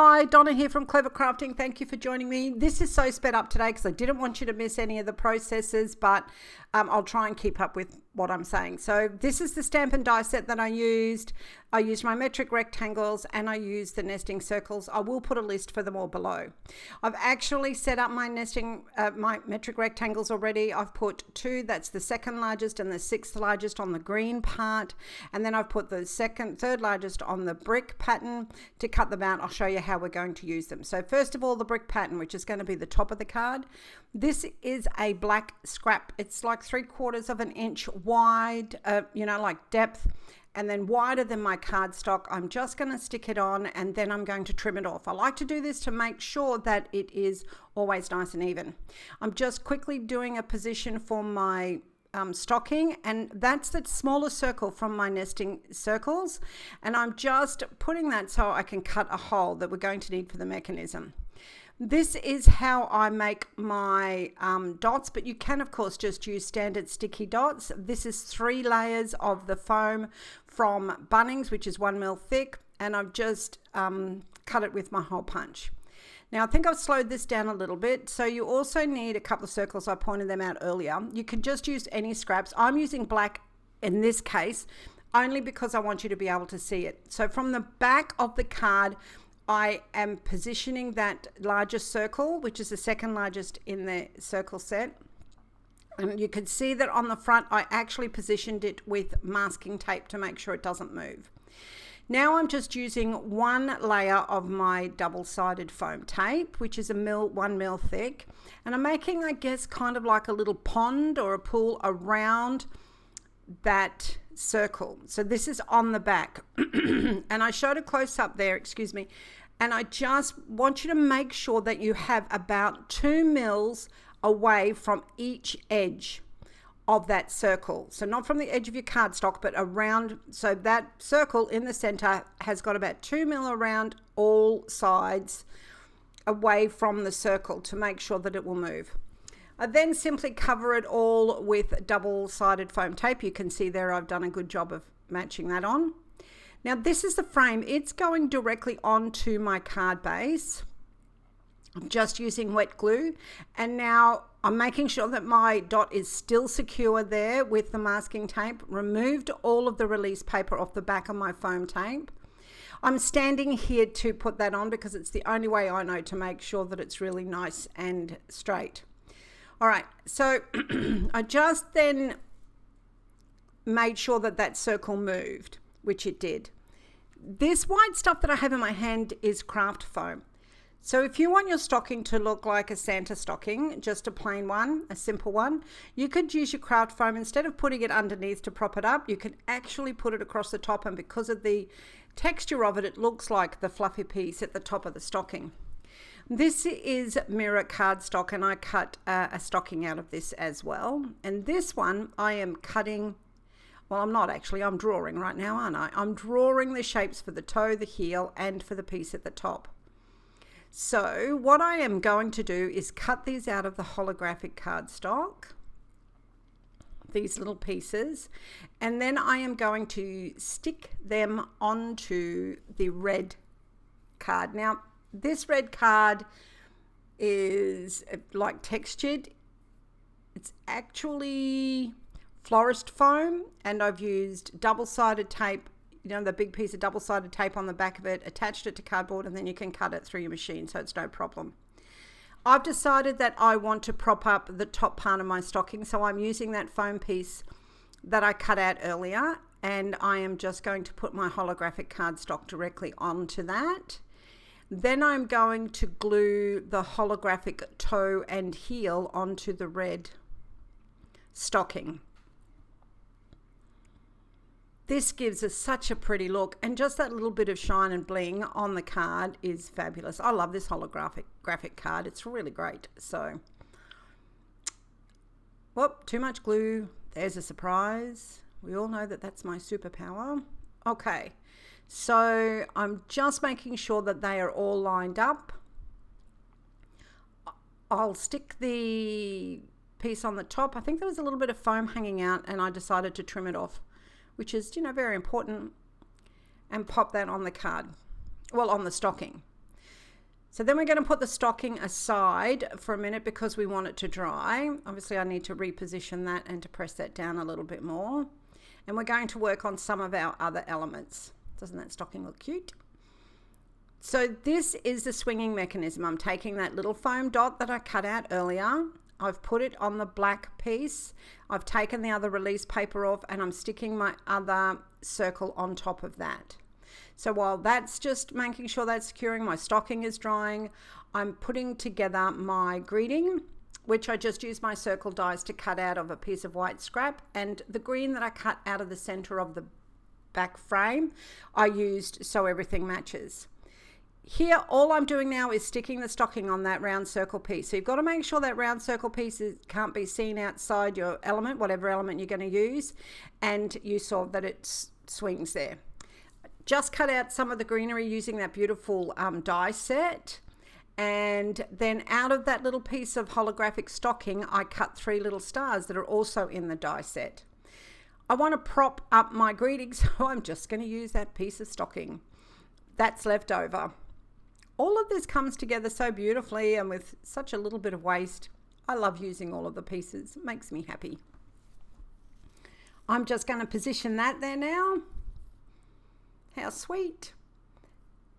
Hi, Donna here from Clever Crafting. Thank you for joining me. This is so sped up today because I didn't want you to miss any of the processes, but I'll try and keep up with what I'm saying. So this is the stamp and die set that I used. I used my metric rectangles and I used the nesting circles. I will put a list for them all below. I've actually set up my my metric rectangles already. I've put two, that's the second largest and the sixth largest on the green part. And then I've put the third largest on the brick pattern to cut them out. I'll show you how we're going to use them. So first of all, the brick pattern, which is going to be the top of the card. This is a black scrap. It's like 3/4 of an inch wide, like depth, and then wider than my cardstock. I'm just going to stick it on and then I'm going to trim it off. I like to do this to make sure that it is always nice and even. I'm just quickly doing a position for my stocking, and that's the smaller circle from my nesting circles, and I'm just putting that so I can cut a hole that we're going to need for the mechanism. This is how I make my dots, but you can of course just use standard sticky dots. This is 3 layers of the foam from Bunnings, which is 1 mil thick, and I've just cut it with my hole punch. Now I think I've slowed this down a little bit. So you also need a couple of circles. I pointed them out earlier. You can just use any scraps. I'm using black in this case only because I want you to be able to see it. So from the back of the card, I am positioning that largest circle, which is the second largest in the circle set. And you can see that on the front, I actually positioned it with masking tape to make sure it doesn't move. Now I'm just using 1 layer of my double-sided foam tape, which is 1 mil thick. And I'm making, I guess, kind of like a little pond or a pool around that circle. So this is on the back. And I showed a close up there, excuse me. And I just want you to make sure that you have about 2 mils away from each edge of that circle. So not from the edge of your cardstock, but around. So that circle in the center has got about 2 mil around all sides away from the circle to make sure that it will move. I then simply cover it all with double-sided foam tape. You can see there I've done a good job of matching that on. Now this is the frame. It's going directly onto my card base. I'm just using wet glue, and now I'm making sure that my dot is still secure there with the masking tape. Removed all of the release paper off the back of my foam tape. I'm standing here to put that on because it's the only way I know to make sure that it's really nice and straight. All right, so I just then made sure that that circle moved, which it did. This white stuff that I have in my hand is craft foam. So if you want your stocking to look like a Santa stocking, just a plain one, a simple one, you could use your craft foam. Instead of putting it underneath to prop it up, you can actually put it across the top, and because of the texture of it, it looks like the fluffy piece at the top of the stocking. This is mirror cardstock, and I cut a stocking out of this as well. And this one I am cutting, well, I'm not actually, I'm drawing right now, aren't I? I'm drawing the shapes for the toe, the heel, and for the piece at the top. So what I am going to do is cut these out of the holographic cardstock, these little pieces, and then I am going to stick them onto the red card. Now, this red card is like textured. It's actually florist foam, and I've used double-sided tape, the big piece of double-sided tape on the back of it, attached it to cardboard, and then you can cut it through your machine, so it's no problem. I've decided that I want to prop up the top part of my stocking, so I'm using that foam piece that I cut out earlier, and I am just going to put my holographic cardstock directly onto that. Then I'm going to glue the holographic toe and heel onto the red stocking. This gives us such a pretty look, and just that little bit of shine and bling on the card is fabulous. I love this graphic card. It's really great. So, whoop, too much glue. There's a surprise. We all know that that's my superpower. Okay, so I'm just making sure that they are all lined up. I'll stick the piece on the top. I think there was a little bit of foam hanging out, and I decided to trim it off, which is, very important, and pop that on the card, well, on the stocking. So then we're going to put the stocking aside for a minute because we want it to dry. Obviously I need to reposition that and to press that down a little bit more. And we're going to work on some of our other elements. Doesn't that stocking look cute? So this is the swinging mechanism. I'm taking that little foam dot that I cut out earlier. I've put it on the black piece. I've taken the other release paper off and I'm sticking my other circle on top of that. So while that's just making sure that's securing, my stocking is drying, I'm putting together my greeting, which I just used my circle dies to cut out of a piece of white scrap, and the green that I cut out of the center of the back frame, I used so everything matches. Here, all I'm doing now is sticking the stocking on that round circle piece. So you've got to make sure that round circle piece can't be seen outside your element, whatever element you're going to use, and you saw that it swings there. Just cut out some of the greenery using that beautiful die set, and then out of that little piece of holographic stocking I cut 3 little stars that are also in the die set. I want to prop up my greeting, so I'm just going to use that piece of stocking that's left over. All of this comes together so beautifully and with such a little bit of waste. I love using all of the pieces. It makes me happy. I'm just going to position that there now. How sweet.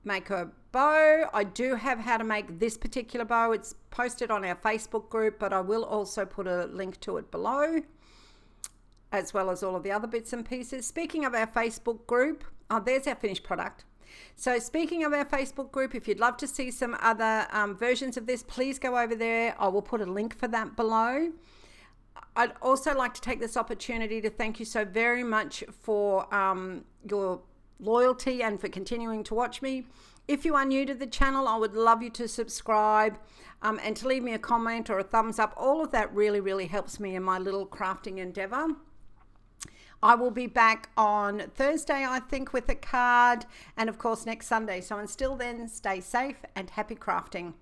Make a bow. I do have how to make this particular bow. It's posted on our Facebook group, but I will also put a link to it below, as well as all of the other bits and pieces. Speaking of our Facebook group, there's our finished product. So speaking of our Facebook group, if you'd love to see some other versions of this, please go over there. I will put a link for that below. I'd also like to take this opportunity to thank you so very much for your loyalty and for continuing to watch me. If you are new to the channel, I would love you to subscribe and to leave me a comment or a thumbs up. All of that really, really helps me in my little crafting endeavor. I will be back on Thursday, I think, with a card, and of course next Sunday. So until then, stay safe and happy crafting.